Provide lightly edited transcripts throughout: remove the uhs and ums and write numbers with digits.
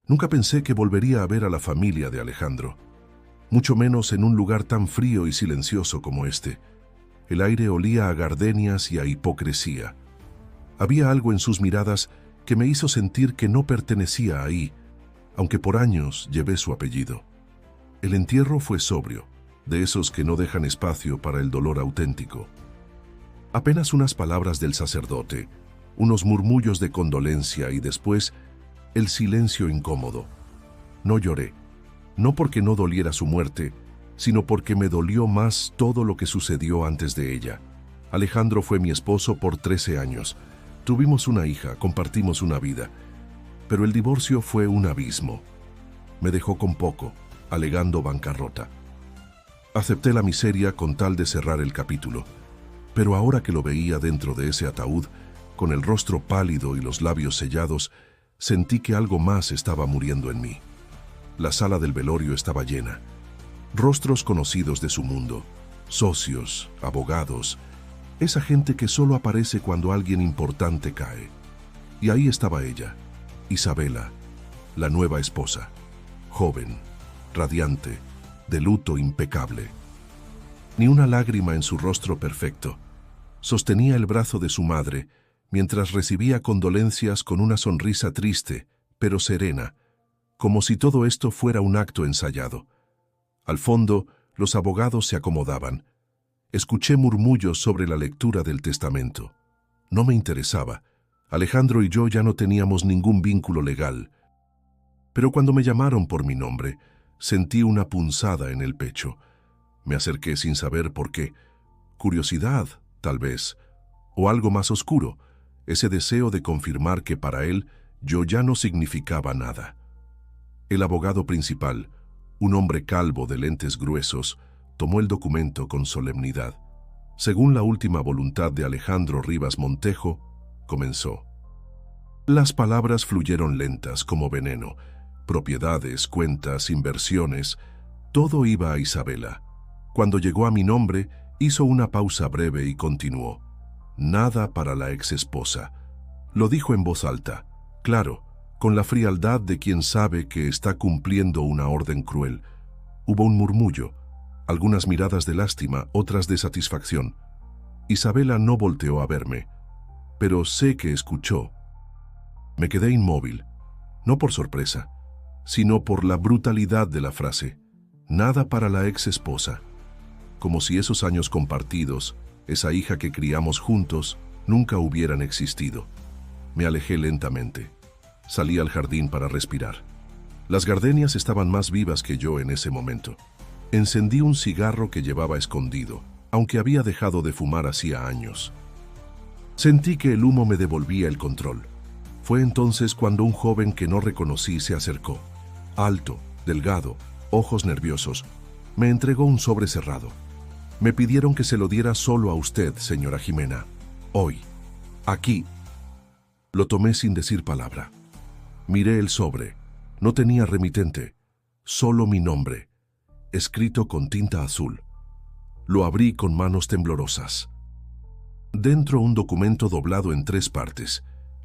Nunca pensé que volvería a ver a la familia de Alejandro, mucho menos en un lugar tan frío y silencioso como este. El aire olía a gardenias y a hipocresía. Había algo en sus miradas que me hizo sentir que no pertenecía ahí, aunque por años llevé su apellido. El entierro fue sobrio, de esos que no dejan espacio para el dolor auténtico. Apenas unas palabras del sacerdote, unos murmullos de condolencia y después el silencio incómodo. No lloré, no porque no doliera su muerte, sino porque me dolió más todo lo que sucedió antes de ella. Alejandro fue mi esposo por 13 años. Tuvimos una hija, compartimos una vida, pero el divorcio fue un abismo. Me dejó con poco, alegando bancarrota. Acepté la miseria con tal de cerrar el capítulo, pero ahora que lo veía dentro de ese ataúd, con el rostro pálido y los labios sellados, sentí que algo más estaba muriendo en mí. La sala del velorio estaba llena. Rostros conocidos de su mundo, socios, abogados, esa gente que solo aparece cuando alguien importante cae. Y ahí estaba ella, Isabela, la nueva esposa, joven, radiante, de luto impecable. Ni una lágrima en su rostro perfecto. Sostenía el brazo de su madre, mientras recibía condolencias con una sonrisa triste, pero serena, como si todo esto fuera un acto ensayado. Al fondo, los abogados se acomodaban. Escuché murmullos sobre la lectura del testamento. No me interesaba. Alejandro y yo ya no teníamos ningún vínculo legal. Pero cuando me llamaron por mi nombre, sentí una punzada en el pecho. Me acerqué sin saber por qué. Curiosidad, tal vez, o algo más oscuro, ese deseo de confirmar que para él yo ya no significaba nada. El abogado principal, un hombre calvo de lentes gruesos, tomó el documento con solemnidad. Según la última voluntad de Alejandro Rivas Montejo, comenzó. Las palabras fluyeron lentas como veneno. Propiedades, cuentas, inversiones, todo iba a Isabela. Cuando llegó a mi nombre, hizo una pausa breve y continuó. Nada para la exesposa. Lo dijo en voz alta, claro, con la frialdad de quien sabe que está cumpliendo una orden cruel. Hubo un murmullo, algunas miradas de lástima, otras de satisfacción. Isabela no volteó a verme, pero sé que escuchó. Me quedé inmóvil, no por sorpresa, sino por la brutalidad de la frase. Nada para la ex esposa. Como si esos años compartidos, esa hija que criamos juntos, nunca hubieran existido. Me alejé lentamente. Salí al jardín para respirar. Las gardenias estaban más vivas que yo en ese momento. Encendí un cigarro que llevaba escondido, aunque había dejado de fumar hacía años. Sentí que el humo me devolvía el control. Fue entonces cuando un joven que no reconocí se acercó. Alto, delgado, ojos nerviosos. Me entregó un sobre cerrado. Me pidieron que se lo diera solo a usted, señora Jimena. Hoy. Aquí. Lo tomé sin decir palabra. Miré el sobre. No tenía remitente. Solo mi nombre, escrito con tinta azul. Lo abrí con manos temblorosas. Dentro un documento doblado en 3 partes.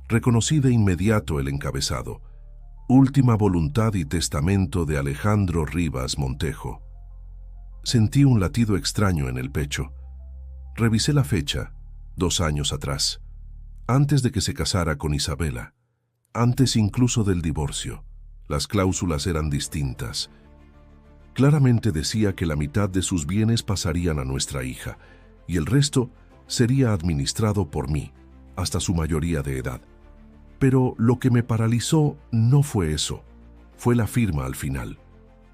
Reconocí de inmediato el encabezado. Última voluntad y testamento de Alejandro Rivas Montejo. Sentí un latido extraño en el pecho. Revisé la fecha, 2 años atrás, antes de que se casara con Isabela, antes incluso del divorcio. Las cláusulas eran distintas. Claramente decía que la mitad de sus bienes pasarían a nuestra hija y el resto sería administrado por mí, hasta su mayoría de edad. Pero lo que me paralizó no fue eso, fue la firma al final.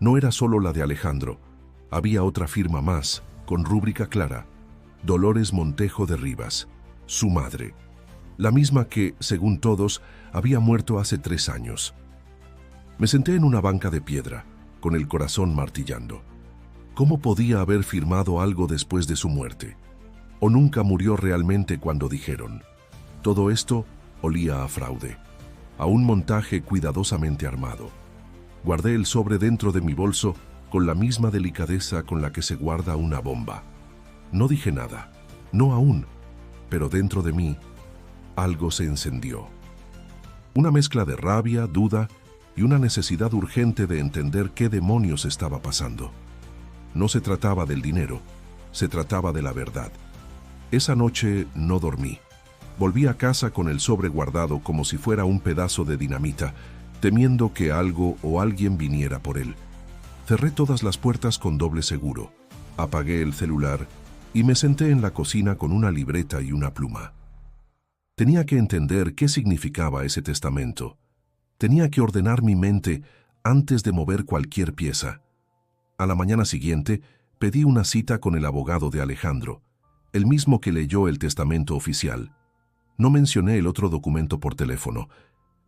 No era solo la de Alejandro, había otra firma más, con rúbrica clara, Dolores Montejo de Rivas, su madre, la misma que, según todos, había muerto hace 3 años. Me senté en una banca de piedra, con el corazón martillando. ¿Cómo podía haber firmado algo después de su muerte? ¿O nunca murió realmente cuando dijeron? Todo esto olía a fraude, a un montaje cuidadosamente armado. Guardé el sobre dentro de mi bolso con la misma delicadeza con la que se guarda una bomba. No dije nada, no aún, pero dentro de mí algo se encendió. Una mezcla de rabia, duda y una necesidad urgente de entender qué demonios estaba pasando. No se trataba del dinero, se trataba de la verdad. Esa noche no dormí. Volví a casa con el sobre guardado como si fuera un pedazo de dinamita, temiendo que algo o alguien viniera por él. Cerré todas las puertas con doble seguro, apagué el celular y me senté en la cocina con una libreta y una pluma. Tenía que entender qué significaba ese testamento. Tenía que ordenar mi mente antes de mover cualquier pieza. A la mañana siguiente, pedí una cita con el abogado de Alejandro, el mismo que leyó el testamento oficial. No mencioné el otro documento por teléfono.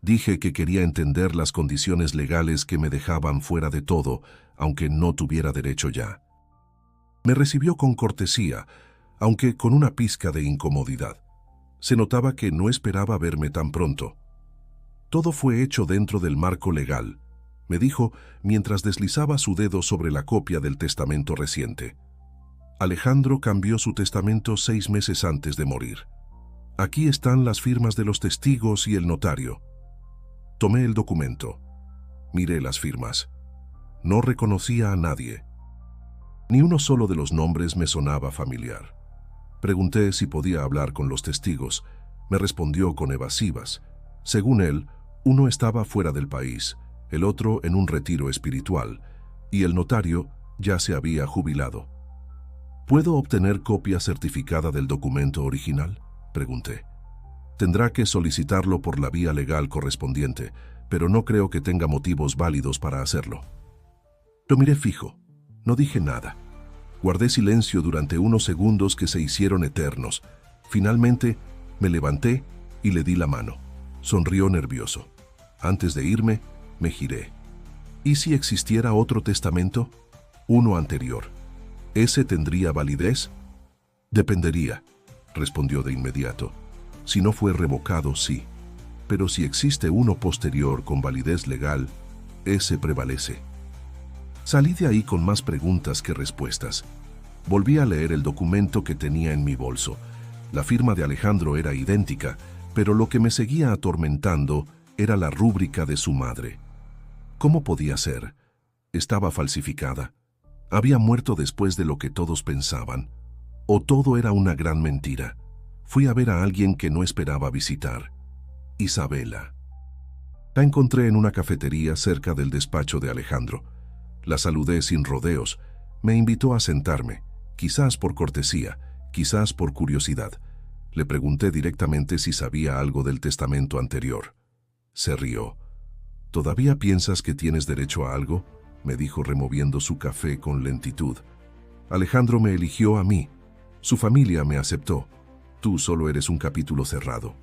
Dije que quería entender las condiciones legales que me dejaban fuera de todo, aunque no tuviera derecho ya. Me recibió con cortesía, aunque con una pizca de incomodidad. Se notaba que no esperaba verme tan pronto. Todo fue hecho dentro del marco legal, me dijo mientras deslizaba su dedo sobre la copia del testamento reciente. Alejandro cambió su testamento 6 meses antes de morir. Aquí están las firmas de los testigos y el notario. Tomé el documento. Miré las firmas. No reconocía a nadie. Ni uno solo de los nombres me sonaba familiar. Pregunté si podía hablar con los testigos. Me respondió con evasivas. Según él, uno estaba fuera del país, el otro en un retiro espiritual, y el notario ya se había jubilado. ¿Puedo obtener copia certificada del documento original?, pregunté. Tendrá que solicitarlo por la vía legal correspondiente, pero no creo que tenga motivos válidos para hacerlo. Lo miré fijo. No dije nada. Guardé silencio durante unos segundos que se hicieron eternos. Finalmente, me levanté y le di la mano. Sonrió nervioso. Antes de irme, me giré. ¿Y si existiera otro testamento? Uno anterior. ¿Ese tendría validez? Dependería, respondió de inmediato. Si no fue revocado, sí. Pero si existe uno posterior con validez legal, ese prevalece. Salí de ahí con más preguntas que respuestas. Volví a leer el documento que tenía en mi bolso. La firma de Alejandro era idéntica, pero lo que me seguía atormentando era la rúbrica de su madre. ¿Cómo podía ser? Estaba falsificada. Había muerto después de lo que todos pensaban. ¿O todo era una gran mentira? Fui a ver a alguien que no esperaba visitar. Isabela. La encontré en una cafetería cerca del despacho de Alejandro. La saludé sin rodeos. Me invitó a sentarme, quizás por cortesía, quizás por curiosidad. Le pregunté directamente si sabía algo del testamento anterior. Se rió. ¿Todavía piensas que tienes derecho a algo?, me dijo removiendo su café con lentitud. Alejandro me eligió a mí. Su familia me aceptó. Tú solo eres un capítulo cerrado.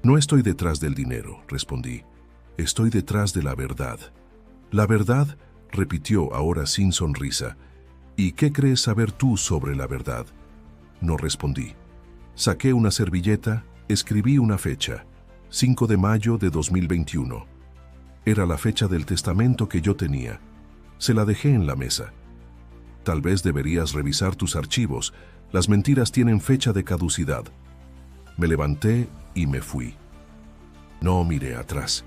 No estoy detrás del dinero, respondí. Estoy detrás de la verdad. La verdad, repitió ahora sin sonrisa. ¿Y qué crees saber tú sobre la verdad? No respondí. Saqué una servilleta, escribí una fecha. 5 de mayo de 2021. Era la fecha del testamento que yo tenía. Se la dejé en la mesa. Tal vez deberías revisar tus archivos. Las mentiras tienen fecha de caducidad. Me levanté y me fui. No miré atrás,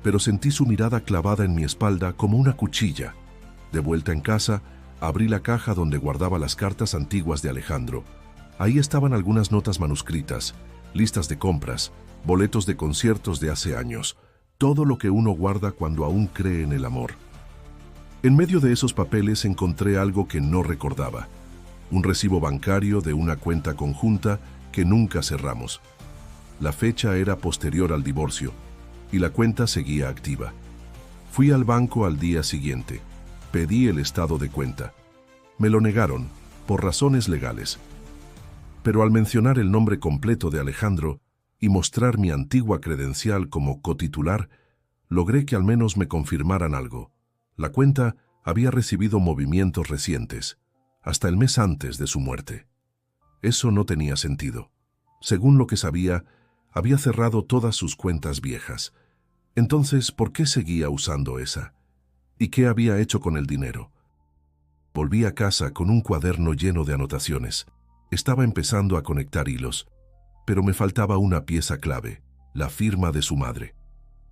pero sentí su mirada clavada en mi espalda como una cuchilla. De vuelta en casa, abrí la caja donde guardaba las cartas antiguas de Alejandro. Ahí estaban algunas notas manuscritas, listas de compras, boletos de conciertos de hace años, todo lo que uno guarda cuando aún cree en el amor. En medio de esos papeles encontré algo que no recordaba, un recibo bancario de una cuenta conjunta que nunca cerramos. La fecha era posterior al divorcio y la cuenta seguía activa. Fui al banco al día siguiente, pedí el estado de cuenta. Me lo negaron, por razones legales. Pero al mencionar el nombre completo de Alejandro y mostrar mi antigua credencial como cotitular, logré que al menos me confirmaran algo. La cuenta había recibido movimientos recientes, hasta el mes antes de su muerte. Eso no tenía sentido. Según lo que sabía, había cerrado todas sus cuentas viejas. Entonces, ¿por qué seguía usando esa? ¿Y qué había hecho con el dinero? Volví a casa con un cuaderno lleno de anotaciones. Estaba empezando a conectar hilos, pero me faltaba una pieza clave, la firma de su madre.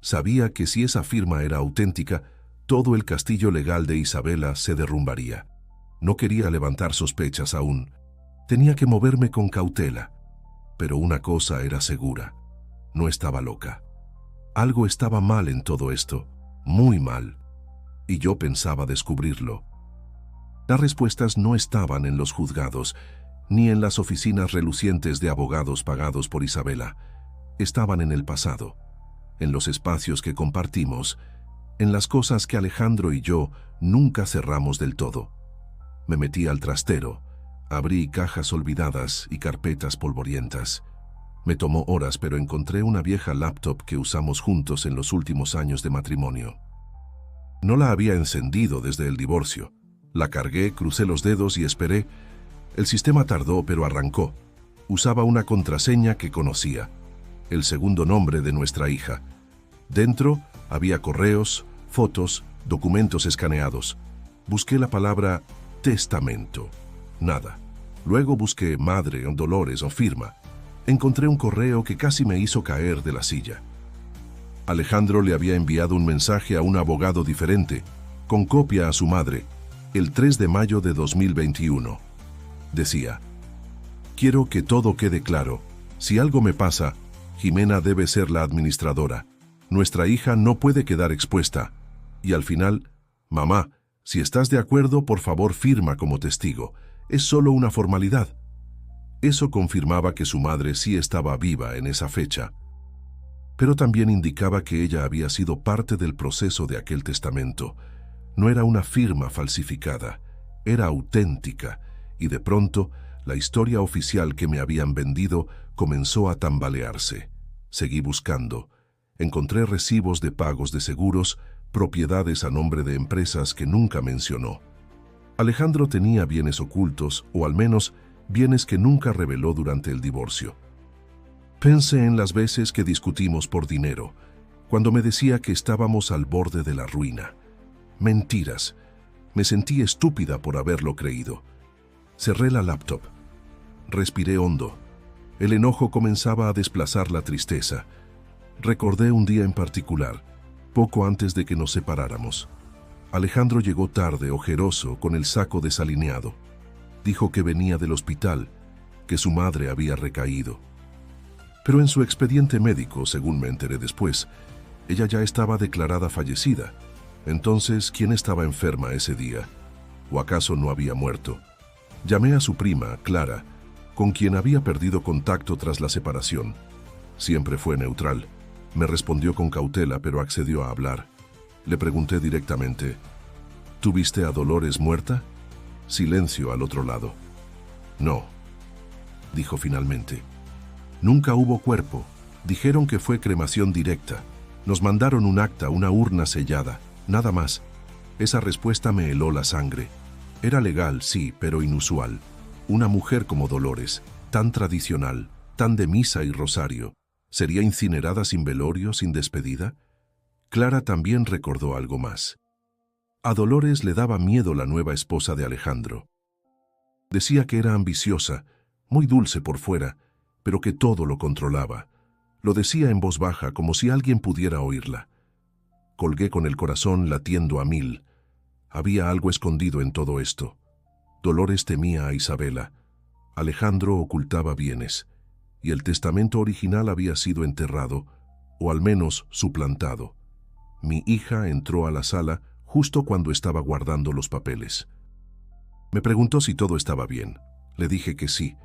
Sabía que si esa firma era auténtica, todo el castillo legal de Isabela se derrumbaría. No quería levantar sospechas aún. Tenía que moverme con cautela. Pero una cosa era segura. No estaba loca. Algo estaba mal en todo esto, muy mal. Y yo pensaba descubrirlo. Las respuestas no estaban en los juzgados, ni en las oficinas relucientes de abogados pagados por Isabela. Estaban en el pasado, en los espacios que compartimos, en las cosas que Alejandro y yo nunca cerramos del todo. Me metí al trastero, abrí cajas olvidadas y carpetas polvorientas. Me tomó horas, pero encontré una vieja laptop que usamos juntos en los últimos años de matrimonio. No la había encendido desde el divorcio. La cargué, crucé los dedos y esperé. El sistema tardó, pero arrancó. Usaba una contraseña que conocía, el segundo nombre de nuestra hija. Dentro había correos, fotos, documentos escaneados. Busqué la palabra testamento. Nada. Luego busqué madre o Dolores o firma. Encontré un correo que casi me hizo caer de la silla. Alejandro le había enviado un mensaje a un abogado diferente, con copia a su madre, el 3 de mayo de 2021. Decía: quiero que todo quede claro. Si algo me pasa, Jimena debe ser la administradora. Nuestra hija no puede quedar expuesta. Y al final, mamá, si estás de acuerdo, por favor firma como testigo. Es solo una formalidad. Eso confirmaba que su madre sí estaba viva en esa fecha, pero también indicaba que ella había sido parte del proceso de aquel testamento. No era una firma falsificada, era auténtica, y de pronto la historia oficial que me habían vendido comenzó a tambalearse. Seguí buscando. Encontré recibos de pagos de seguros, propiedades a nombre de empresas que nunca mencionó. Alejandro tenía bienes ocultos, o al menos bienes que nunca reveló durante el divorcio. Pensé en las veces que discutimos por dinero, cuando me decía que estábamos al borde de la ruina. Mentiras. Me sentí estúpida por haberlo creído. Cerré la laptop. Respiré hondo. El enojo comenzaba a desplazar la tristeza. Recordé un día en particular, poco antes de que nos separáramos. Alejandro llegó tarde, ojeroso, con el saco desalineado. Dijo que venía del hospital, que su madre había recaído. Pero en su expediente médico, según me enteré después, ella ya estaba declarada fallecida. Entonces, ¿quién estaba enferma ese día? ¿O acaso no había muerto? Llamé a su prima, Clara, con quien había perdido contacto tras la separación. Siempre fue neutral. Me respondió con cautela, pero accedió a hablar. Le pregunté directamente: ¿tú viste a Dolores muerta? Silencio al otro lado. No, dijo finalmente. Nunca hubo cuerpo. Dijeron que fue cremación directa. Nos mandaron un acta, una urna sellada, nada más. Esa respuesta me heló la sangre. Era legal, sí, pero inusual. Una mujer como Dolores, tan tradicional, tan de misa y rosario, ¿sería incinerada sin velorio, sin despedida? Clara también recordó algo más. A Dolores le daba miedo la nueva esposa de Alejandro. Decía que era ambiciosa, muy dulce por fuera, pero que todo lo controlaba. Lo decía en voz baja, como si alguien pudiera oírla. Colgué con el corazón latiendo a 1000. Había algo escondido en todo esto. Dolores temía a Isabela. Alejandro ocultaba bienes, y el testamento original había sido enterrado, o al menos suplantado. Mi hija entró a la sala justo cuando estaba guardando los papeles. Me preguntó si todo estaba bien. Le dije que sí.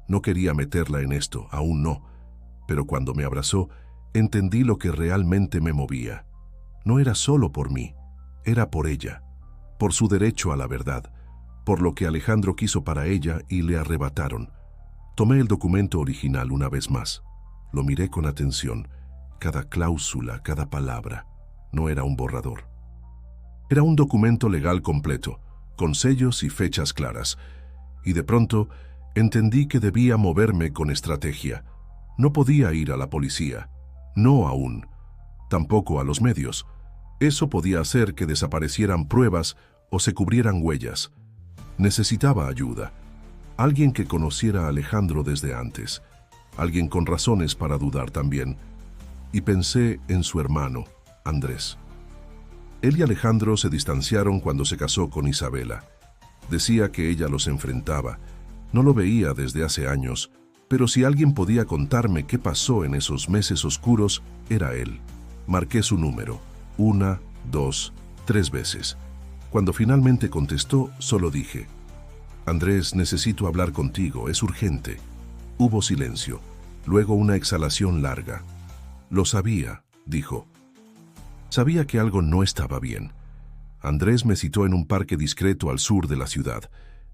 No quería meterla en esto, aún no. Pero cuando me abrazó, entendí lo que realmente me movía. No era solo por mí, era por ella, por su derecho a la verdad, por lo que Alejandro quiso para ella y le arrebataron. Tomé el documento original una vez más. Lo miré con atención, cada cláusula, cada palabra. No era un borrador. Era un documento legal completo, con sellos y fechas claras. Y de pronto entendí que debía moverme con estrategia. No podía ir a la policía. No aún. Tampoco a los medios. Eso podía hacer que desaparecieran pruebas o se cubrieran huellas. Necesitaba ayuda. Alguien que conociera a Alejandro desde antes. Alguien con razones para dudar también. y pensé en su hermano, Andrés. Él y Alejandro se distanciaron cuando se casó con Isabela. Decía que ella los enfrentaba. No lo veía desde hace años, pero si alguien podía contarme qué pasó en esos meses oscuros, era él. Marqué su número, 1, 2, 3 veces. Cuando finalmente contestó, solo dije: «Andrés, necesito hablar contigo, es urgente». Hubo silencio, luego una exhalación larga. «Lo sabía», dijo. Sabía que algo no estaba bien. Andrés me citó en un parque discreto al sur de la ciudad.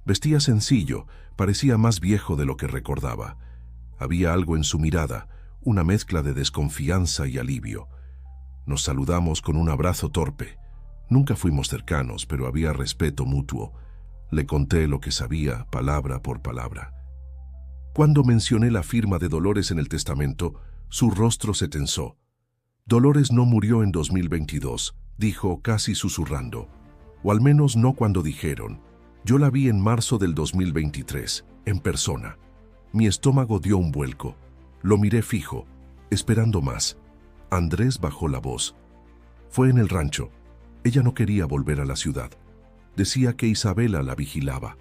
Vestía sencillo, parecía más viejo de lo que recordaba. Había algo en su mirada, una mezcla de desconfianza y alivio. Nos saludamos con un abrazo torpe. Nunca fuimos cercanos, pero había respeto mutuo. Le conté lo que sabía, palabra por palabra. Cuando mencioné la firma de Dolores en el testamento, su rostro se tensó. «Dolores no murió en 2022», dijo casi susurrando. «O al menos no cuando dijeron. Yo la vi en marzo del 2023, en persona». Mi estómago dio un vuelco. Lo miré fijo, esperando más. Andrés bajó la voz. «Fue en el rancho. Ella no quería volver a la ciudad. Decía que Isabela la vigilaba.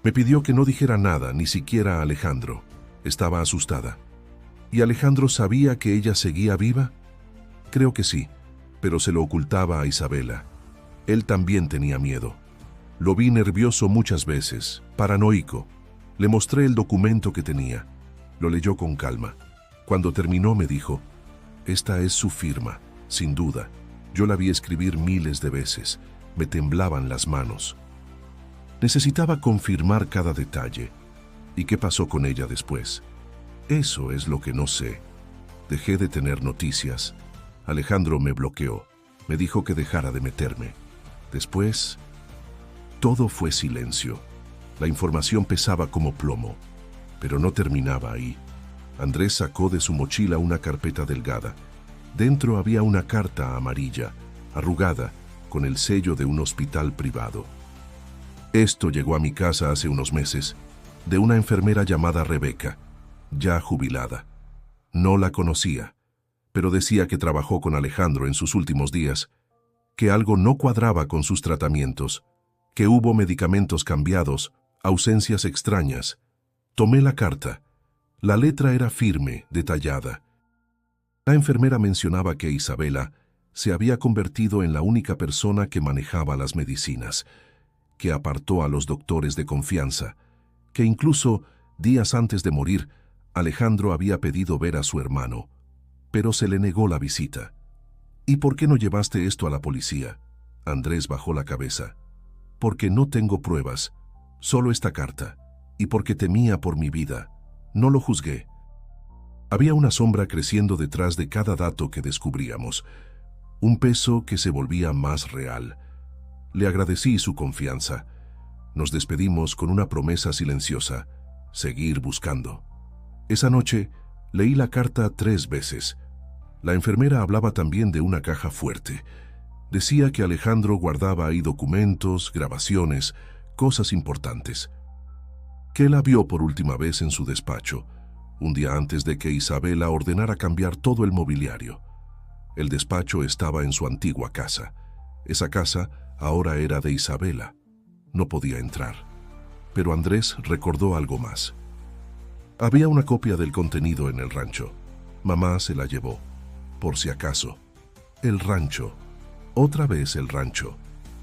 Me pidió que no dijera nada, ni siquiera a Alejandro. Estaba asustada». «¿Y Alejandro sabía que ella seguía viva?» «Creo que sí, pero se lo ocultaba a Isabela. Él también tenía miedo. Lo vi nervioso muchas veces, paranoico. Le mostré el documento que tenía. Lo leyó con calma. Cuando terminó me dijo: «Esta es su firma, sin duda. Yo la vi escribir miles de veces. Me temblaban las manos». Necesitaba confirmar cada detalle. ¿Y qué pasó con ella después? Eso es lo que no sé. Dejé de tener noticias. Alejandro me bloqueó. Me dijo que dejara de meterme. Después, todo fue silencio. La información pesaba como plomo, pero no terminaba ahí. Andrés sacó de su mochila una carpeta delgada. Dentro había una carta amarilla, arrugada, con el sello de un hospital privado. Esto llegó a mi casa hace unos meses, de una enfermera llamada Rebeca, ya jubilada. No la conocía, pero decía que trabajó con Alejandro en sus últimos días, que algo no cuadraba con sus tratamientos, que hubo medicamentos cambiados, ausencias extrañas. Tomé la carta. La letra era firme, detallada. La enfermera mencionaba que Isabela se había convertido en la única persona que manejaba las medicinas, que apartó a los doctores de confianza, que incluso, días antes de morir, Alejandro había pedido ver a su hermano, pero se le negó la visita. «¿Y por qué no llevaste esto a la policía?» Andrés bajó la cabeza. «Porque no tengo pruebas, solo esta carta, y porque temía por mi vida. No lo juzgué». Había una sombra creciendo detrás de cada dato que descubríamos, un peso que se volvía más real. Le agradecí su confianza. Nos despedimos con una promesa silenciosa: seguir buscando. Esa noche leí la carta 3 veces. La enfermera hablaba también de una caja fuerte. Decía que Alejandro guardaba ahí documentos, grabaciones, cosas importantes. Que la vio por última vez en su despacho, un día antes de que Isabela ordenara cambiar todo el mobiliario. El despacho estaba en su antigua casa. Esa casa ahora era de Isabela. No podía entrar. Pero Andrés recordó algo más. Había una copia del contenido en el rancho. Mamá se la llevó, por si acaso. El rancho. Otra vez el rancho.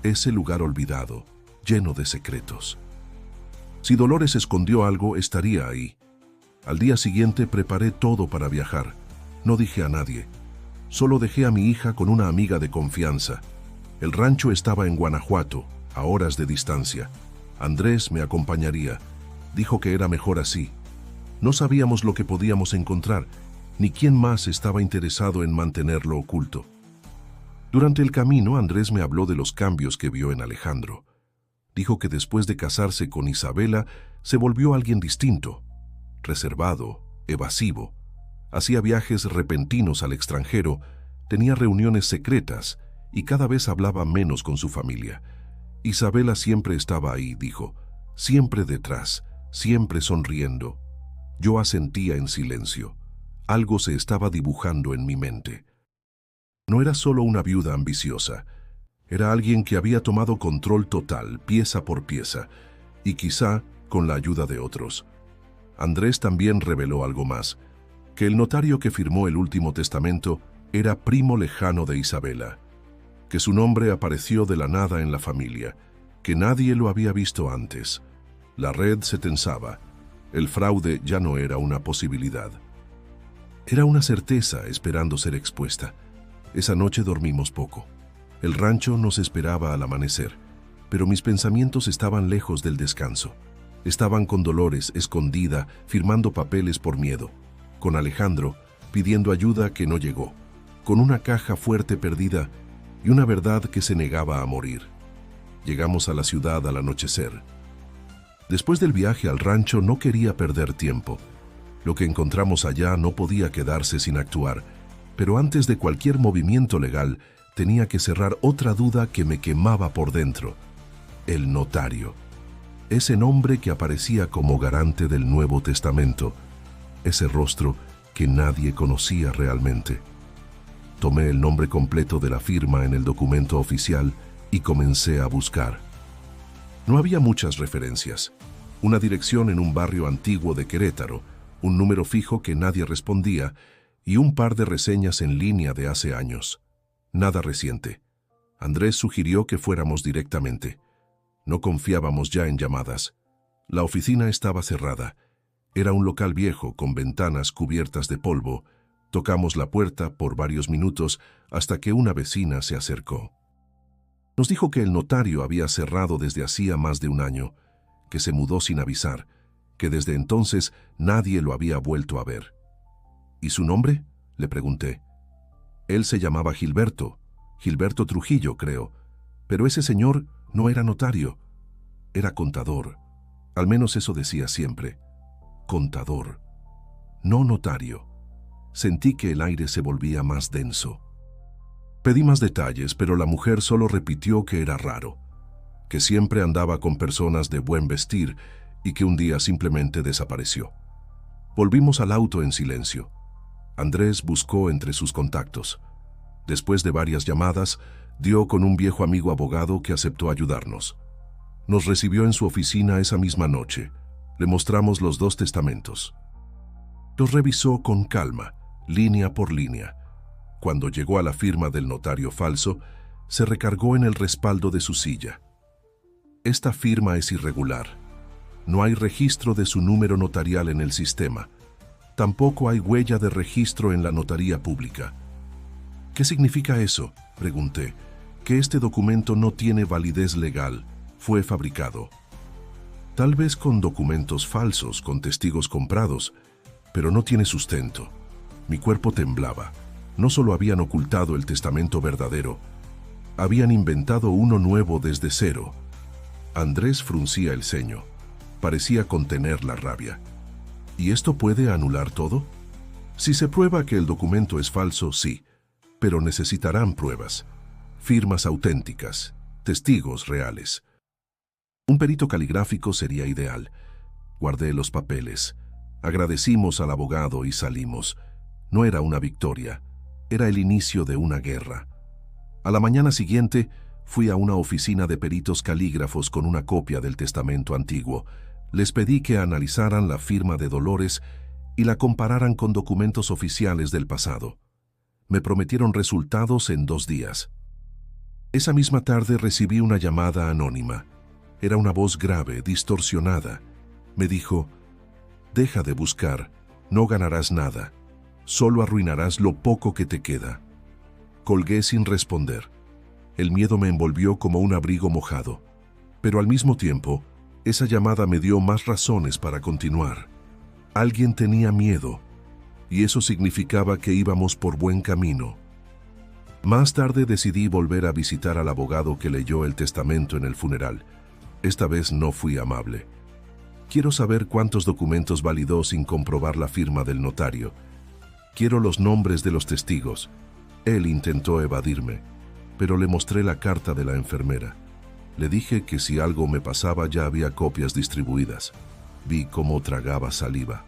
Ese lugar olvidado, lleno de secretos. Si Dolores escondió algo, estaría ahí. Al día siguiente preparé todo para viajar. No dije a nadie. Solo dejé a mi hija con una amiga de confianza. El rancho estaba en Guanajuato, a horas de distancia. Andrés me acompañaría. Dijo que era mejor así. No sabíamos lo que podíamos encontrar, ni quién más estaba interesado en mantenerlo oculto. Durante el camino, Andrés me habló de los cambios que vio en Alejandro. Dijo que después de casarse con Isabela, se volvió alguien distinto, reservado, evasivo. Hacía viajes repentinos al extranjero, tenía reuniones secretas y cada vez hablaba menos con su familia. Isabela siempre estaba ahí, dijo, siempre detrás, siempre sonriendo. Yo asentía en silencio. Algo se estaba dibujando en mi mente. No era solo una viuda ambiciosa. Era alguien que había tomado control total, pieza por pieza, y quizá con la ayuda de otros. Andrés también reveló algo más, que el notario que firmó el último testamento era primo lejano de Isabela, que su nombre apareció de la nada en la familia, que nadie lo había visto antes. La red se tensaba. El fraude ya no era una posibilidad. Era una certeza esperando ser expuesta. Esa noche dormimos poco. El rancho nos esperaba al amanecer, pero mis pensamientos estaban lejos del descanso. Estaban con Dolores, escondida, firmando papeles por miedo, con Alejandro, pidiendo ayuda que no llegó, con una caja fuerte perdida y una verdad que se negaba a morir. Llegamos a la ciudad al anochecer. Después del viaje al rancho no quería perder tiempo. Lo que encontramos allá no podía quedarse sin actuar, pero antes de cualquier movimiento legal tenía que cerrar otra duda que me quemaba por dentro: el notario. Ese nombre que aparecía como garante del Nuevo Testamento, ese rostro que nadie conocía realmente. Tomé el nombre completo de la firma en el documento oficial y comencé a buscar. No había muchas referencias. Una dirección en un barrio antiguo de Querétaro, un número fijo que nadie respondía y un par de reseñas en línea de hace años. Nada reciente. Andrés sugirió que fuéramos directamente. No confiábamos ya en llamadas. La oficina estaba cerrada. Era un local viejo con ventanas cubiertas de polvo. Tocamos la puerta por varios minutos hasta que una vecina se acercó. Nos dijo que el notario había cerrado desde hacía más de un año, que se mudó sin avisar, que desde entonces nadie lo había vuelto a ver. ¿Y su nombre?, le pregunté. Él se llamaba Gilberto Trujillo, creo, pero ese señor no era notario, era contador. Al menos eso decía siempre. Contador, no notario. Sentí que el aire se volvía más denso. Pedí más detalles, pero la mujer solo repitió que era raro, que siempre andaba con personas de buen vestir y que un día simplemente desapareció. Volvimos al auto en silencio. Andrés buscó entre sus contactos. Después de varias llamadas, dio con un viejo amigo abogado que aceptó ayudarnos. Nos recibió en su oficina esa misma noche. Le mostramos los 2 testamentos. Los revisó con calma, línea por línea. Cuando llegó a la firma del notario falso, se recargó en el respaldo de su silla. Esta firma es irregular. No hay registro de su número notarial en el sistema. Tampoco hay huella de registro en la notaría pública. ¿Qué significa eso?, pregunté. Que este documento no tiene validez legal, fue fabricado. Tal vez con documentos falsos, con testigos comprados, pero no tiene sustento. Mi cuerpo temblaba. No solo habían ocultado el testamento verdadero, habían inventado uno nuevo desde cero. Andrés fruncía el ceño. Parecía contener la rabia. ¿Y esto puede anular todo? Si se prueba que el documento es falso, sí, pero necesitarán pruebas, firmas auténticas, testigos reales. Un perito caligráfico sería ideal. Guardé los papeles. Agradecimos al abogado y salimos. No era una victoria, era el inicio de una guerra. A la mañana siguiente, fui a una oficina de peritos calígrafos con una copia del testamento antiguo. Les pedí que analizaran la firma de Dolores y la compararan con documentos oficiales del pasado. Me prometieron resultados en 2 días. Esa misma tarde recibí una llamada anónima. Era una voz grave, distorsionada. Me dijo: «Deja de buscar, no ganarás nada. Solo arruinarás lo poco que te queda». Colgué sin responder. El miedo me envolvió como un abrigo mojado. Pero al mismo tiempo, esa llamada me dio más razones para continuar. Alguien tenía miedo, y eso significaba que íbamos por buen camino. Más tarde decidí volver a visitar al abogado que leyó el testamento en el funeral. Esta vez no fui amable. Quiero saber cuántos documentos validó sin comprobar la firma del notario. Quiero los nombres de los testigos. Él intentó evadirme, pero le mostré la carta de la enfermera. Le dije que si algo me pasaba ya había copias distribuidas. Vi cómo tragaba saliva.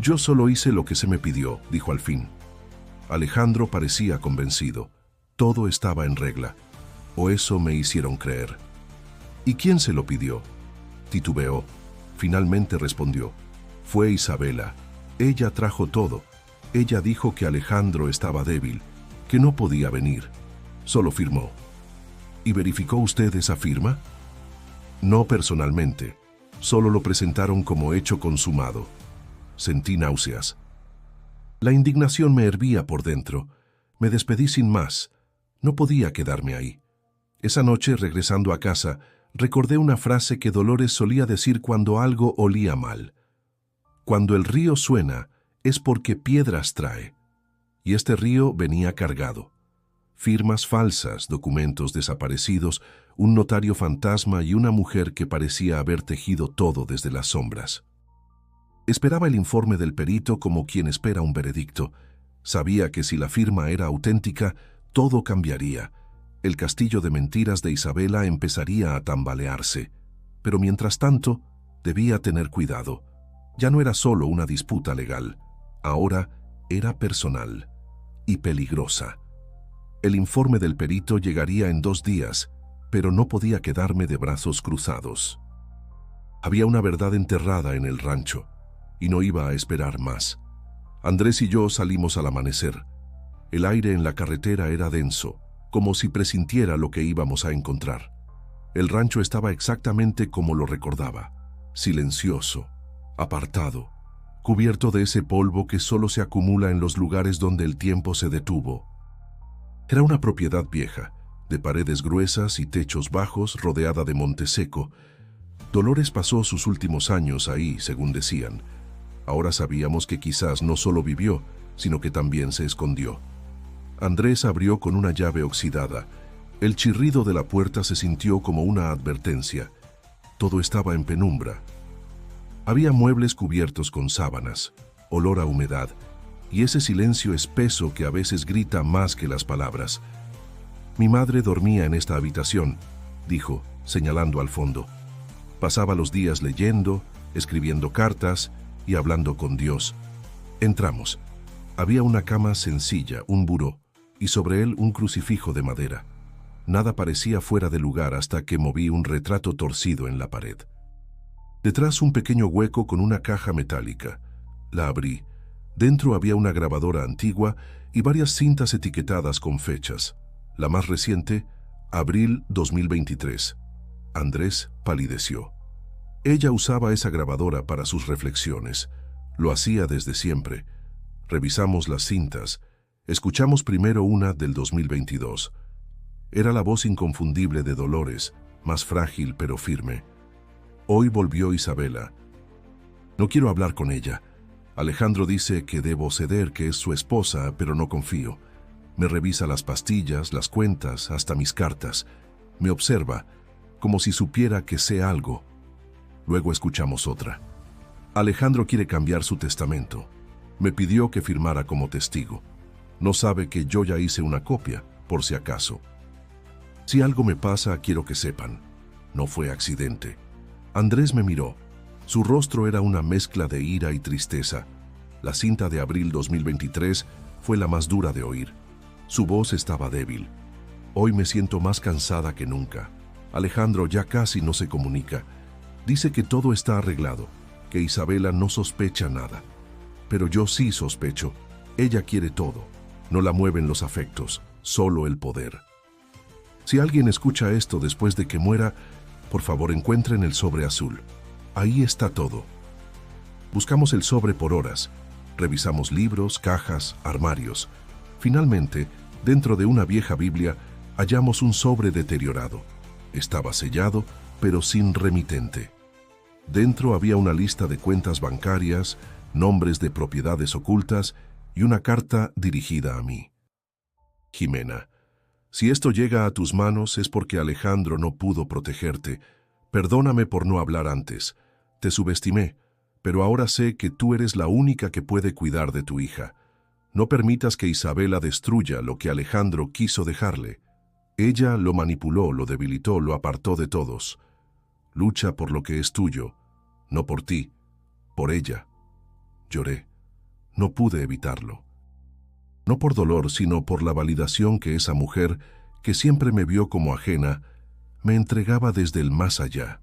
Yo solo hice lo que se me pidió, dijo al fin. Alejandro parecía convencido. Todo estaba en regla, o eso me hicieron creer. ¿Y quién se lo pidió? Titubeó. Finalmente respondió. Fue Isabela. Ella trajo todo. Ella dijo que Alejandro estaba débil, que no podía venir. Solo firmó. ¿Y verificó usted esa firma? No personalmente. Solo lo presentaron como hecho consumado. Sentí náuseas. La indignación me hervía por dentro. Me despedí sin más. No podía quedarme ahí. Esa noche, regresando a casa, recordé una frase que Dolores solía decir cuando algo olía mal. Cuando el río suena, es porque piedras trae. Y este río venía cargado. Firmas falsas, documentos desaparecidos, un notario fantasma y una mujer que parecía haber tejido todo desde las sombras. Esperaba el informe del perito como quien espera un veredicto. Sabía que si la firma era auténtica, todo cambiaría. El castillo de mentiras de Isabela empezaría a tambalearse. Pero mientras tanto, debía tener cuidado. Ya no era solo una disputa legal. Ahora era personal y peligrosa. El informe del perito llegaría en 2 días, pero no podía quedarme de brazos cruzados. Había una verdad enterrada en el rancho, y no iba a esperar más. Andrés y yo salimos al amanecer. El aire en la carretera era denso, como si presintiera lo que íbamos a encontrar. El rancho estaba exactamente como lo recordaba, silencioso, apartado, cubierto de ese polvo que solo se acumula en los lugares donde el tiempo se detuvo. Era una propiedad vieja, de paredes gruesas y techos bajos, rodeada de monte seco. Dolores pasó sus últimos años ahí, según decían. Ahora sabíamos que quizás no solo vivió, sino que también se escondió. Andrés abrió con una llave oxidada. El chirrido de la puerta se sintió como una advertencia. Todo estaba en penumbra. Había muebles cubiertos con sábanas, olor a humedad, y ese silencio espeso que a veces grita más que las palabras. Mi madre dormía en esta habitación, dijo, señalando al fondo. Pasaba los días leyendo, escribiendo cartas y hablando con Dios. Entramos. Había una cama sencilla, un buró, y sobre él un crucifijo de madera. Nada parecía fuera de lugar hasta que moví un retrato torcido en la pared. Detrás un pequeño hueco con una caja metálica. La abrí. Dentro había una grabadora antigua y varias cintas etiquetadas con fechas. La más reciente, abril 2023. Andrés palideció. Ella usaba esa grabadora para sus reflexiones. Lo hacía desde siempre. Revisamos las cintas. Escuchamos primero una del 2022. Era la voz inconfundible de Dolores, más frágil pero firme. Hoy volvió Isabela. No quiero hablar con ella. Alejandro dice que debo ceder, que es su esposa, pero no confío. Me revisa las pastillas, las cuentas, hasta mis cartas. Me observa, como si supiera que sé algo. Luego escuchamos otra. Alejandro quiere cambiar su testamento. Me pidió que firmara como testigo. No sabe que yo ya hice una copia, por si acaso. Si algo me pasa, quiero que sepan. No fue accidente. Andrés me miró. Su rostro era una mezcla de ira y tristeza. La cinta de abril 2023 fue la más dura de oír. Su voz estaba débil. Hoy me siento más cansada que nunca. Alejandro ya casi no se comunica. Dice que todo está arreglado, que Isabela no sospecha nada. Pero yo sí sospecho. Ella quiere todo. No la mueven los afectos, solo el poder. Si alguien escucha esto después de que muera, por favor encuentren el sobre azul. Ahí está todo. Buscamos el sobre por horas. Revisamos libros, cajas, armarios. Finalmente, dentro de una vieja Biblia, hallamos un sobre deteriorado. Estaba sellado, pero sin remitente. Dentro había una lista de cuentas bancarias, nombres de propiedades ocultas y una carta dirigida a mí. Jimena, si esto llega a tus manos es porque Alejandro no pudo protegerte. Perdóname por no hablar antes. Te subestimé, pero ahora sé que tú eres la única que puede cuidar de tu hija. No permitas que Isabela destruya lo que Alejandro quiso dejarle. Ella lo manipuló, lo debilitó, lo apartó de todos. Lucha por lo que es tuyo, no por ti, por ella. lloré. No pude evitarlo. No por dolor, sino por la validación que esa mujer, que siempre me vio como ajena, me entregaba desde el más allá.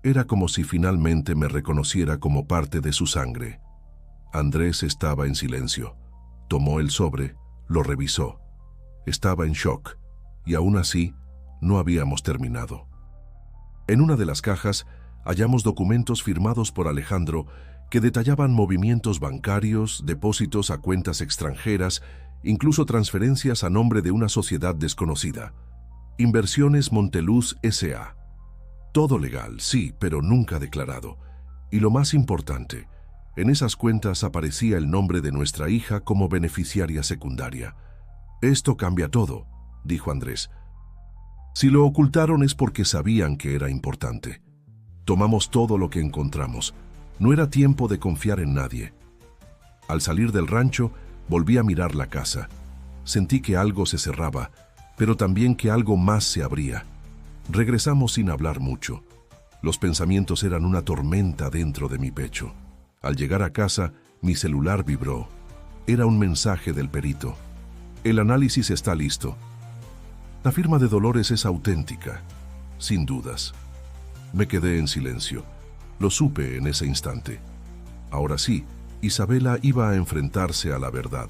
Era como si finalmente me reconociera como parte de su sangre. Andrés estaba en silencio. Tomó el sobre, lo revisó. Estaba en shock, y aún así, no habíamos terminado. En una de las cajas hallamos documentos firmados por Alejandro que detallaban movimientos bancarios, depósitos a cuentas extranjeras, incluso transferencias a nombre de una sociedad desconocida. Inversiones Monteluz S.A. Todo legal, sí, pero nunca declarado. Y lo más importante, en esas cuentas aparecía el nombre de nuestra hija como beneficiaria secundaria. «Esto cambia todo», dijo Andrés. «Si lo ocultaron es porque sabían que era importante. Tomamos todo lo que encontramos. No era tiempo de confiar en nadie». Al salir del rancho, volví a mirar la casa. Sentí que algo se cerraba, pero también que algo más se abría. Regresamos sin hablar mucho. Los pensamientos eran una tormenta dentro de mi pecho. Al llegar a casa, mi celular vibró. Era un mensaje del perito. «El análisis está listo. La firma de Dolores es auténtica, sin dudas». Me quedé en silencio. Lo supe en ese instante. Ahora sí, Isabela iba a enfrentarse a la verdad.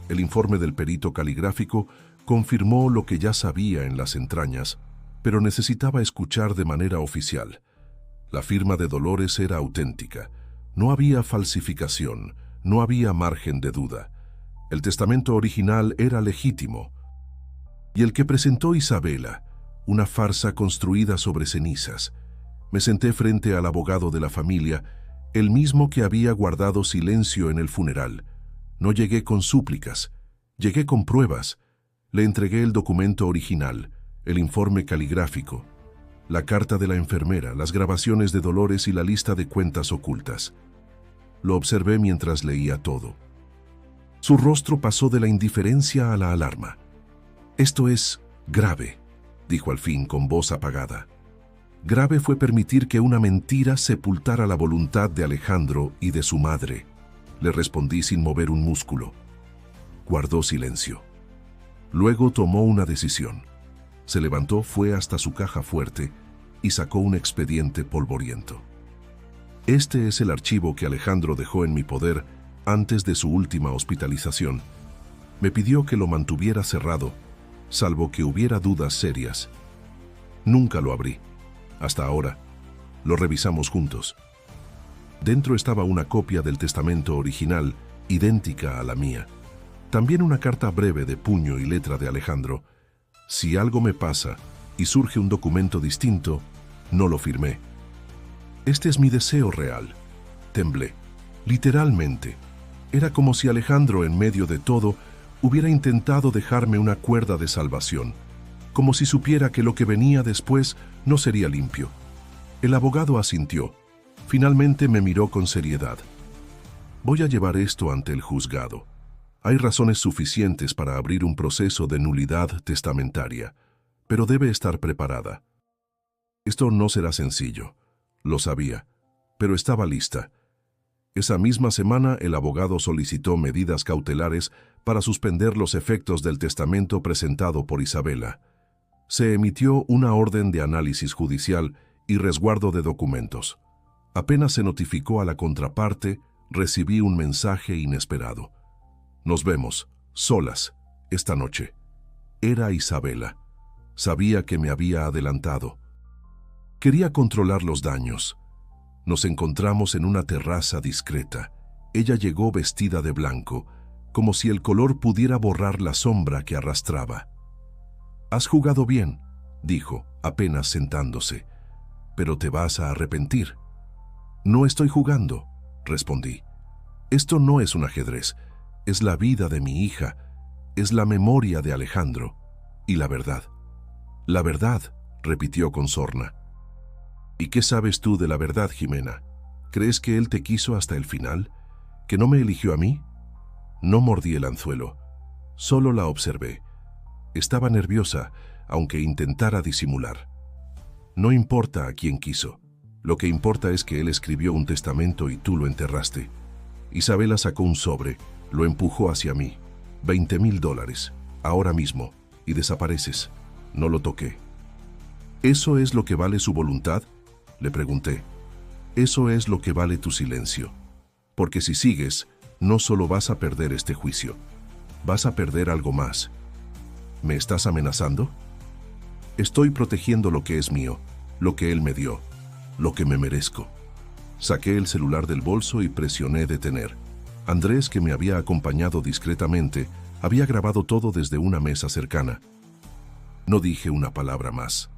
El informe del perito caligráfico confirmó lo que ya sabía en las entrañas, pero necesitaba escuchar de manera oficial. La firma de Dolores era auténtica. No había falsificación, no había margen de duda. El testamento original era legítimo. Y el que presentó Isabela, una farsa construida sobre cenizas. Me senté frente al abogado de la familia, el mismo que había guardado silencio en el funeral. No llegué con súplicas, llegué con pruebas. Le entregué el documento original, el informe caligráfico, la carta de la enfermera, las grabaciones de Dolores y la lista de cuentas ocultas. Lo observé mientras leía todo. Su rostro pasó de la indiferencia a la alarma. «Esto es grave», dijo al fin con voz apagada. Grave fue permitir que una mentira sepultara la voluntad de Alejandro y de su madre. Le respondí sin mover un músculo. Guardó silencio. Luego tomó una decisión. Se levantó, fue hasta su caja fuerte y sacó un expediente polvoriento. «Este es el archivo que Alejandro dejó en mi poder antes de su última hospitalización. Me pidió que lo mantuviera cerrado, salvo que hubiera dudas serias. Nunca lo abrí. Hasta ahora. Lo revisamos juntos. Dentro estaba una copia del testamento original, idéntica a la mía. También una carta breve de puño y letra de Alejandro. Si algo me pasa y surge un documento distinto, no lo firmé. Este es mi deseo real». Temblé. Literalmente. Era como si Alejandro, en medio de todo, hubiera intentado dejarme una cuerda de salvación, como si supiera que lo que venía después no sería limpio. El abogado asintió. Finalmente me miró con seriedad. «Voy a llevar esto ante el juzgado. Hay razones suficientes para abrir un proceso de nulidad testamentaria, pero debe estar preparada. Esto no será sencillo. Lo sabía, pero estaba lista». Esa misma semana el abogado solicitó medidas cautelares para suspender los efectos del testamento presentado por Isabela. Se emitió una orden de análisis judicial y resguardo de documentos. Apenas se notificó a la contraparte, recibí un mensaje inesperado. «Nos vemos, solas, esta noche». Era Isabela. Sabía que me había adelantado. Quería controlar los daños. Nos encontramos en una terraza discreta. Ella llegó vestida de blanco, como si el color pudiera borrar la sombra que arrastraba. «Has jugado bien», dijo, apenas sentándose, «pero te vas a arrepentir». «No estoy jugando», respondí. «Esto no es un ajedrez, es la vida de mi hija, es la memoria de Alejandro y la verdad». «La verdad», repitió con sorna. «¿Y qué sabes tú de la verdad, Jimena? ¿Crees que él te quiso hasta el final? ¿Que no me eligió a mí?» No mordí el anzuelo, solo la observé. Estaba nerviosa, aunque intentara disimular. «No importa a quién quiso. Lo que importa es que él escribió un testamento y tú lo enterraste. Isabela sacó un sobre, lo empujó hacia mí. $20,000, ahora mismo, y desapareces. No lo toqué. ¿Eso es lo que vale su voluntad?, le pregunté. Eso es lo que vale tu silencio. Porque si sigues, no solo vas a perder este juicio, vas a perder algo más. ¿Me estás amenazando? Estoy protegiendo lo que es mío, lo que él me dio, lo que me merezco. Saqué el celular del bolso y presioné detener. Andrés, que me había acompañado discretamente, había grabado todo desde una mesa cercana. No dije una palabra más.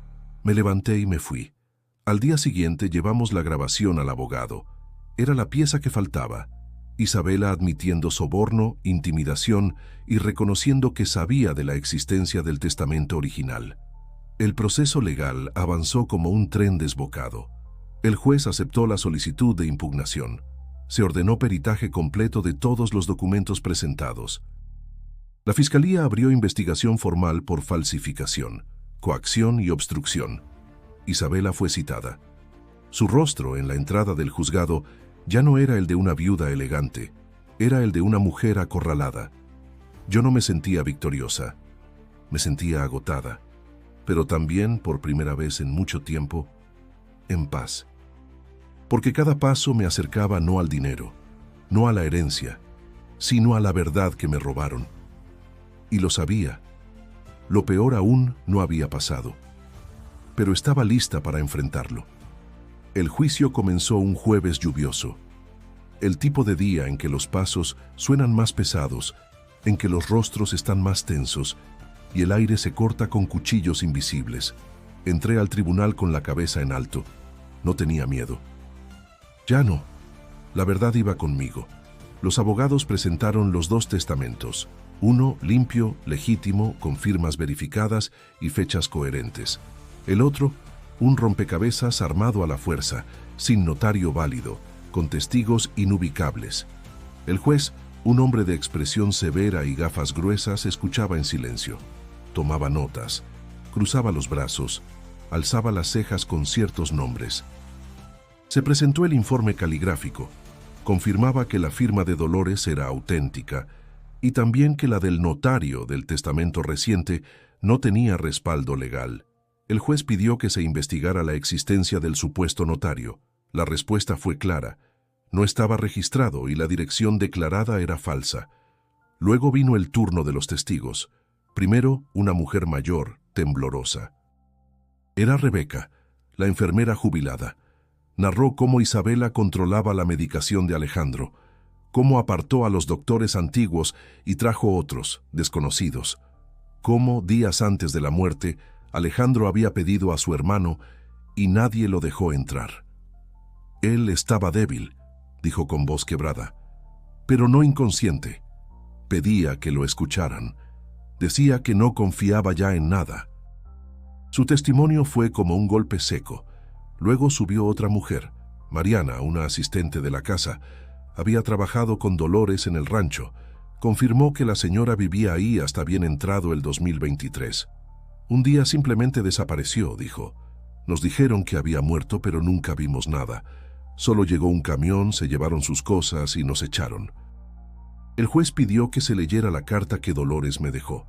Me levanté y me fui. Al día siguiente llevamos la grabación al abogado. Era la pieza que faltaba. Isabela admitiendo soborno, intimidación y reconociendo que sabía de la existencia del testamento original. El proceso legal avanzó como un tren desbocado. El juez aceptó la solicitud de impugnación. Se ordenó peritaje completo de todos los documentos presentados. La Fiscalía abrió investigación formal por falsificación, coacción y obstrucción. Isabela fue citada. Su rostro en la entrada del juzgado ya no era el de una viuda elegante, era el de una mujer acorralada. Yo no me sentía victoriosa, me sentía agotada, pero también, por primera vez en mucho tiempo, en paz. Porque cada paso me acercaba no al dinero, no a la herencia, sino a la verdad que me robaron. Y lo sabía. Lo peor aún no había pasado. Pero estaba lista para enfrentarlo. El juicio comenzó un jueves lluvioso. El tipo de día en que los pasos suenan más pesados, en que los rostros están más tensos y el aire se corta con cuchillos invisibles. Entré al tribunal con la cabeza en alto. No tenía miedo. Ya no. La verdad iba conmigo. Los abogados presentaron los dos testamentos. Uno limpio, legítimo, con firmas verificadas y fechas coherentes. El otro, un rompecabezas armado a la fuerza, sin notario válido, con testigos inubicables. El juez, un hombre de expresión severa y gafas gruesas, escuchaba en silencio. Tomaba notas, cruzaba los brazos, alzaba las cejas con ciertos nombres. Se presentó el informe caligráfico. Confirmaba que la firma de Dolores era auténtica y también que la del notario del testamento reciente no tenía respaldo legal. El juez pidió que se investigara la existencia del supuesto notario. La respuesta fue clara. No estaba registrado y la dirección declarada era falsa. Luego vino el turno de los testigos. Primero, una mujer mayor, temblorosa. Era Rebeca, la enfermera jubilada. Narró cómo Isabela controlaba la medicación de Alejandro, cómo apartó a los doctores antiguos y trajo otros, desconocidos, cómo, días antes de la muerte, Alejandro había pedido a su hermano y nadie lo dejó entrar. Él estaba débil, dijo con voz quebrada, pero no inconsciente. Pedía que lo escucharan. Decía que no confiaba ya en nada. Su testimonio fue como un golpe seco. Luego subió otra mujer, Mariana, una asistente de la casa. Había trabajado con Dolores en el rancho. Confirmó que la señora vivía ahí hasta bien entrado el 2023. Un día simplemente desapareció, dijo. Nos dijeron que había muerto, pero nunca vimos nada. Solo llegó un camión, se llevaron sus cosas y nos echaron. El juez pidió que se leyera la carta que Dolores me dejó.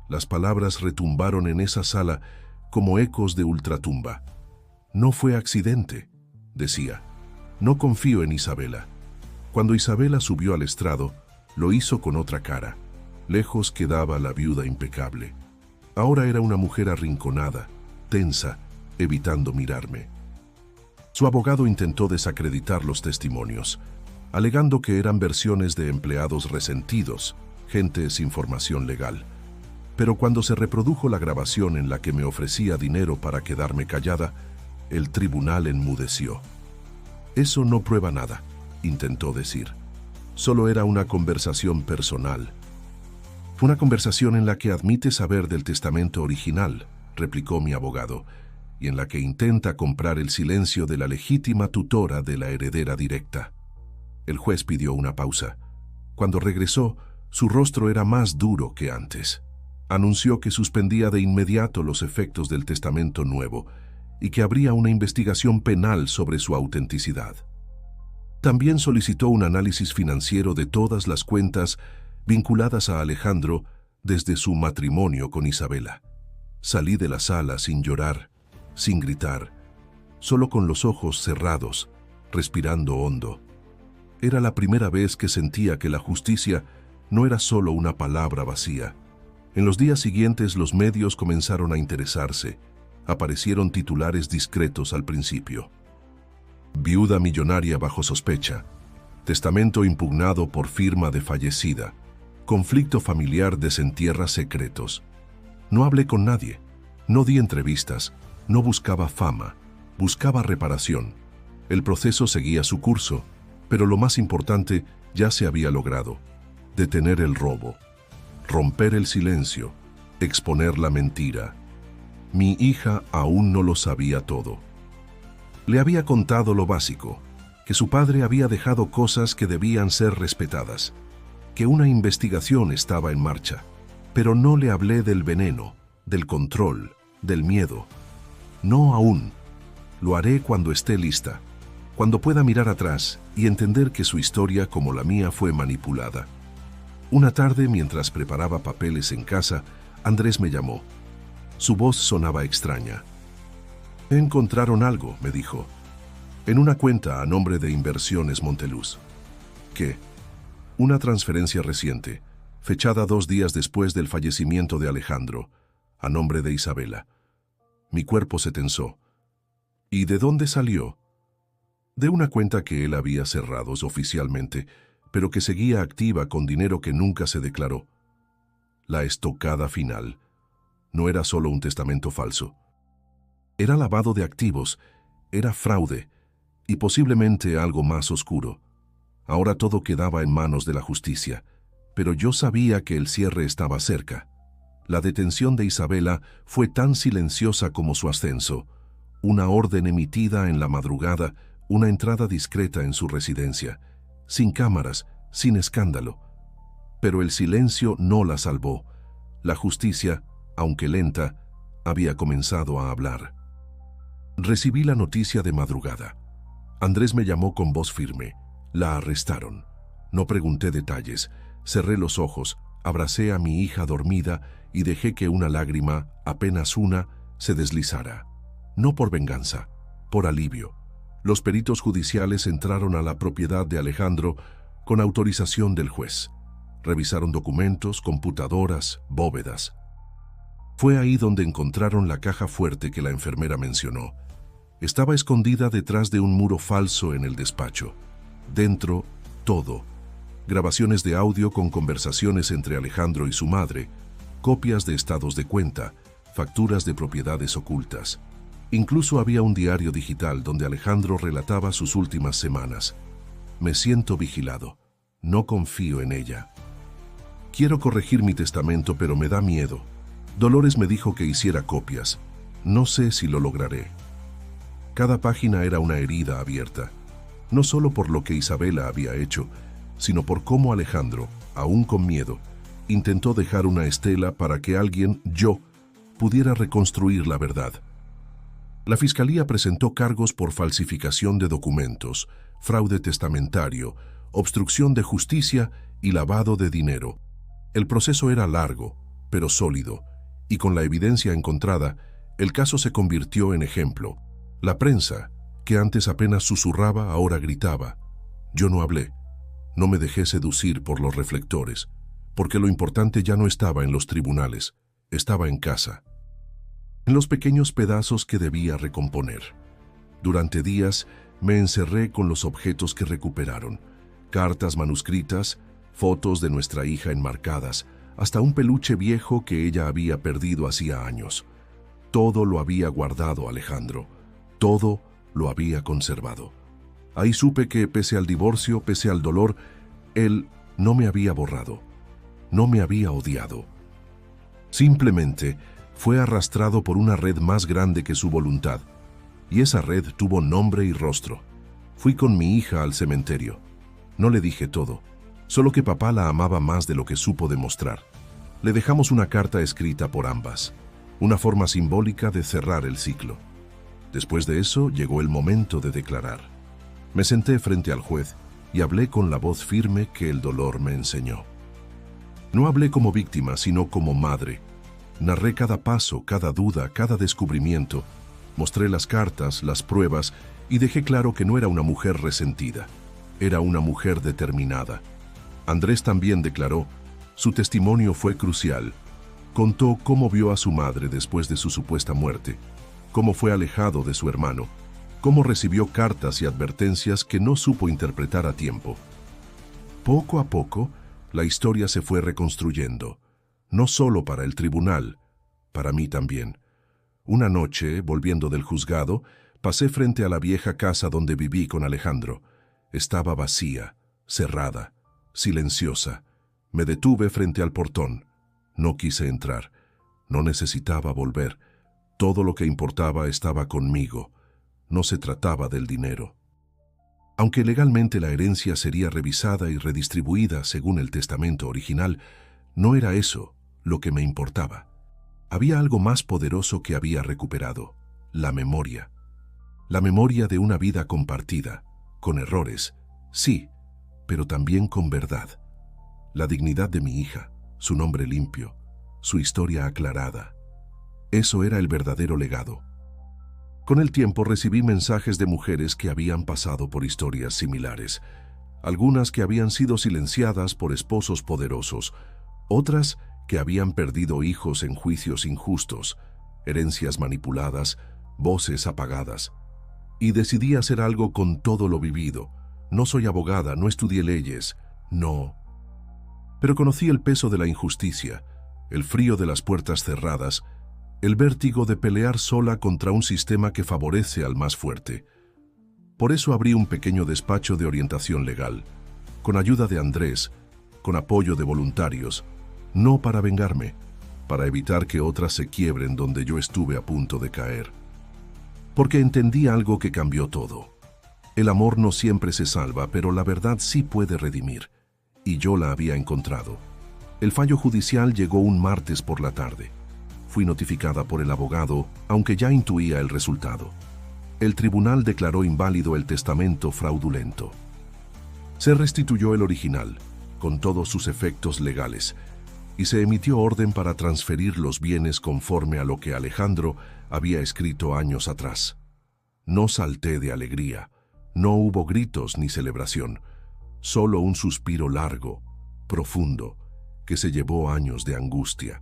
Las palabras retumbaron en esa sala como ecos de ultratumba. No fue accidente, decía. No confío en Isabela. Cuando Isabela subió al estrado, lo hizo con otra cara. Lejos quedaba la viuda impecable. Ahora era una mujer arrinconada, tensa, evitando mirarme. Su abogado intentó desacreditar los testimonios, alegando que eran versiones de empleados resentidos, gente sin formación legal. Pero cuando se reprodujo la grabación en la que me ofrecía dinero para quedarme callada, el tribunal enmudeció. Eso no prueba nada, intentó decir. Solo era una conversación personal. Una conversación en la que admite saber del testamento original, replicó mi abogado, y en la que intenta comprar el silencio de la legítima tutora de la heredera directa. El juez pidió una pausa. Cuando regresó, su rostro era más duro que antes. Anunció que suspendía de inmediato los efectos del testamento nuevo y que habría una investigación penal sobre su autenticidad. También solicitó un análisis financiero de todas las cuentas vinculadas a Alejandro desde su matrimonio con Isabela. Salí de la sala sin llorar, sin gritar, solo con los ojos cerrados, respirando hondo. Era la primera vez que sentía que la justicia no era solo una palabra vacía. En los días siguientes los medios comenzaron a interesarse. Aparecieron titulares discretos al principio. Viuda millonaria bajo sospecha. Testamento impugnado por firma de fallecida. Conflicto familiar desentierra secretos. No hablé con nadie. No di entrevistas. No buscaba fama. Buscaba reparación. El proceso seguía su curso, pero lo más importante ya se había logrado. Detener el robo. Romper el silencio. Exponer la mentira. Mi hija aún no lo sabía todo. Le había contado lo básico, que su padre había dejado cosas que debían ser respetadas, que una investigación estaba en marcha, pero no le hablé del veneno, del control, del miedo. No aún. Lo haré cuando esté lista, cuando pueda mirar atrás y entender que su historia, como la mía, fue manipulada. Una tarde, mientras preparaba papeles en casa, Andrés me llamó. Su voz sonaba extraña. «Encontraron algo», me dijo, «en una cuenta a nombre de Inversiones Monteluz». «¿Qué?» «Una transferencia reciente, fechada 2 días después del fallecimiento de Alejandro, a nombre de Isabela». Mi cuerpo se tensó. «¿Y de dónde salió?» «De una cuenta que él había cerrado oficialmente, pero que seguía activa con dinero que nunca se declaró». La estocada final. No era solo un testamento falso. Era lavado de activos, era fraude y posiblemente algo más oscuro. Ahora todo quedaba en manos de la justicia, pero yo sabía que el cierre estaba cerca. La detención de Isabela fue tan silenciosa como su ascenso. Una orden emitida en la madrugada, una entrada discreta en su residencia, sin cámaras, sin escándalo. Pero el silencio no la salvó. La justicia, aunque lenta, había comenzado a hablar. Recibí la noticia de madrugada. Andrés me llamó con voz firme. La arrestaron. No pregunté detalles. Cerré los ojos, abracé a mi hija dormida y dejé que una lágrima, apenas una, se deslizara. No por venganza, por alivio. Los peritos judiciales entraron a la propiedad de Alejandro con autorización del juez. Revisaron documentos, computadoras, bóvedas. Fue ahí donde encontraron la caja fuerte que la enfermera mencionó. Estaba escondida detrás de un muro falso en el despacho. Dentro, todo. Grabaciones de audio con conversaciones entre Alejandro y su madre, copias de estados de cuenta, facturas de propiedades ocultas. Incluso había un diario digital donde Alejandro relataba sus últimas semanas. Me siento vigilado. No confío en ella. Quiero corregir mi testamento, pero me da miedo. Dolores me dijo que hiciera copias. No sé si lo lograré. Cada página era una herida abierta, no solo por lo que Isabela había hecho, sino por cómo Alejandro, aún con miedo, intentó dejar una estela para que alguien, yo, pudiera reconstruir la verdad. La Fiscalía presentó cargos por falsificación de documentos, fraude testamentario, obstrucción de justicia y lavado de dinero. El proceso era largo, pero sólido, y con la evidencia encontrada, el caso se convirtió en ejemplo. La prensa, que antes apenas susurraba, ahora gritaba. Yo no hablé. No me dejé seducir por los reflectores, porque lo importante ya no estaba en los tribunales, estaba en casa, en los pequeños pedazos que debía recomponer. Durante días me encerré con los objetos que recuperaron, cartas manuscritas, fotos de nuestra hija enmarcadas, hasta un peluche viejo que ella había perdido hacía años. Todo lo había guardado Alejandro, todo lo había conservado. Ahí supe que, pese al divorcio, pese al dolor, él no me había borrado, no me había odiado. Simplemente fue arrastrado por una red más grande que su voluntad, y esa red tuvo nombre y rostro. Fui con mi hija al cementerio. No le dije todo, solo que papá la amaba más de lo que supo demostrar. Le dejamos una carta escrita por ambas, una forma simbólica de cerrar el ciclo. Después de eso llegó el momento de declarar. Me senté frente al juez y hablé con la voz firme que el dolor me enseñó. No hablé como víctima, sino como madre. Narré cada paso, cada duda, cada descubrimiento. Mostré las cartas, las pruebas y dejé claro que no era una mujer resentida. Era una mujer determinada. Andrés también declaró. Su testimonio fue crucial. Contó cómo vio a su madre después de su supuesta muerte, cómo fue alejado de su hermano, cómo recibió cartas y advertencias que no supo interpretar a tiempo. Poco a poco, la historia se fue reconstruyendo, no solo para el tribunal, para mí también. Una noche, volviendo del juzgado, pasé frente a la vieja casa donde viví con Alejandro. Estaba vacía, cerrada, silenciosa. Me detuve frente al portón. No quise entrar. No necesitaba volver. Todo lo que importaba estaba conmigo. No se trataba del dinero. Aunque legalmente la herencia sería revisada y redistribuida según el testamento original, no era eso lo que me importaba. Había algo más poderoso que había recuperado: la memoria. La memoria de una vida compartida, con errores, sí, pero también con verdad. La dignidad de mi hija, su nombre limpio, su historia aclarada. Eso era el verdadero legado. Con el tiempo recibí mensajes de mujeres que habían pasado por historias similares, algunas que habían sido silenciadas por esposos poderosos, otras que habían perdido hijos en juicios injustos, herencias manipuladas, voces apagadas. Y decidí hacer algo con todo lo vivido. No soy abogada, no estudié leyes, no. Pero conocí el peso de la injusticia, el frío de las puertas cerradas, el vértigo de pelear sola contra un sistema que favorece al más fuerte. Por eso abrí un pequeño despacho de orientación legal, con ayuda de Andrés, con apoyo de voluntarios, no para vengarme, para evitar que otras se quiebren donde yo estuve a punto de caer. Porque entendí algo que cambió todo. El amor no siempre se salva, pero la verdad sí puede redimir. Y yo la había encontrado. El fallo judicial llegó un martes por la tarde. Fui notificada por el abogado, aunque ya intuía el resultado. El tribunal declaró inválido el testamento fraudulento. Se restituyó el original, con todos sus efectos legales, y se emitió orden para transferir los bienes conforme a lo que Alejandro había escrito años atrás. No salté de alegría, no hubo gritos ni celebración, solo un suspiro largo, profundo, que se llevó años de angustia.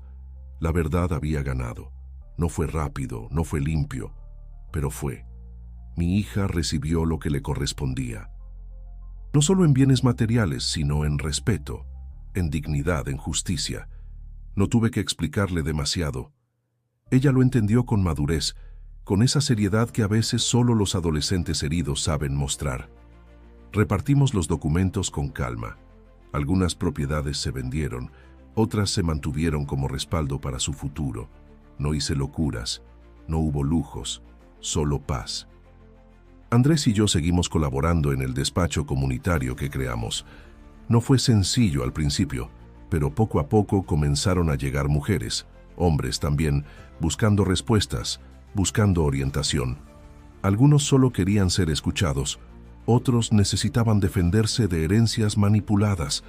La verdad había ganado. No fue rápido, no fue limpio, pero fue. Mi hija recibió lo que le correspondía. No solo en bienes materiales, sino en respeto, en dignidad, en justicia. No tuve que explicarle demasiado. Ella lo entendió con madurez, con esa seriedad que a veces solo los adolescentes heridos saben mostrar. Repartimos los documentos con calma. Algunas propiedades se vendieron, otras se mantuvieron como respaldo para su futuro. No hice locuras, no hubo lujos, solo paz. Andrés y yo seguimos colaborando en el despacho comunitario que creamos. No fue sencillo al principio, pero poco a poco comenzaron a llegar mujeres, hombres también, buscando respuestas, buscando orientación. Algunos solo querían ser escuchados, otros necesitaban defenderse de herencias manipuladas,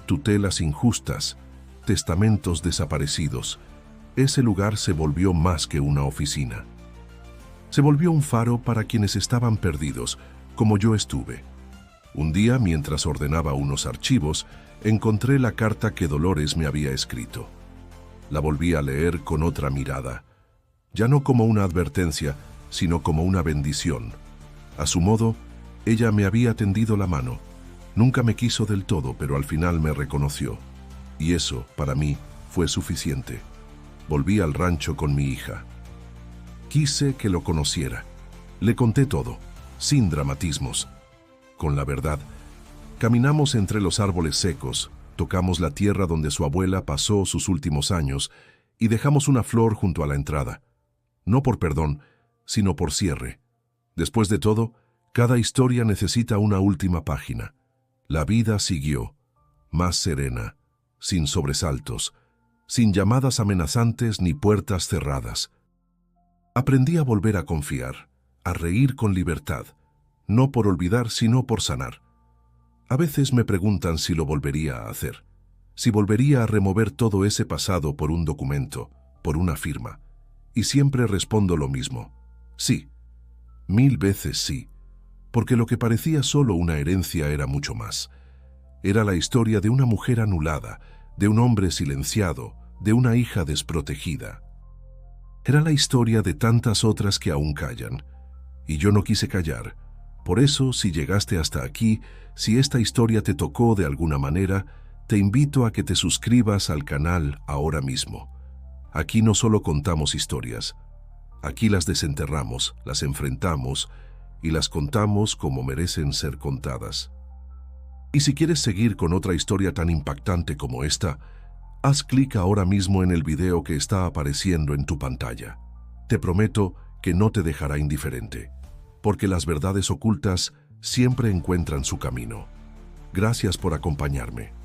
tutelas injustas, testamentos desaparecidos. Ese lugar se volvió más que una oficina. Se volvió un faro para quienes estaban perdidos, como yo estuve. Un día, mientras ordenaba unos archivos, encontré la carta que Dolores me había escrito. La volví a leer con otra mirada, ya no como una advertencia, sino como una bendición. A su modo, ella me había tendido la mano. Nunca me quiso del todo, pero al final me reconoció. Y eso, para mí, fue suficiente. Volví al rancho con mi hija. Quise que lo conociera. Le conté todo, sin dramatismos, con la verdad. Caminamos entre los árboles secos, tocamos la tierra donde su abuela pasó sus últimos años y dejamos una flor junto a la entrada. No por perdón, sino por cierre. Después de todo, cada historia necesita una última página. La vida siguió, más serena, sin sobresaltos, sin llamadas amenazantes ni puertas cerradas. Aprendí a volver a confiar, a reír con libertad. no por olvidar, sino por sanar. A veces me preguntan si lo volvería a hacer, si volvería a remover todo ese pasado por un documento, por una firma. Y siempre respondo lo mismo: sí, 1000 veces sí, porque lo que parecía solo una herencia era mucho más. Era la historia de una mujer anulada, de un hombre silenciado, de una hija desprotegida. Era la historia de tantas otras que aún callan. Y yo no quise callar. Por eso, si llegaste hasta aquí, si esta historia te tocó de alguna manera, te invito a que te suscribas al canal ahora mismo. Aquí no solo contamos historias, aquí las desenterramos, las enfrentamos y las contamos como merecen ser contadas. Y si quieres seguir con otra historia tan impactante como esta, haz clic ahora mismo en el video que está apareciendo en tu pantalla. Te prometo que no te dejará indiferente, porque las verdades ocultas siempre encuentran su camino. Gracias por acompañarme.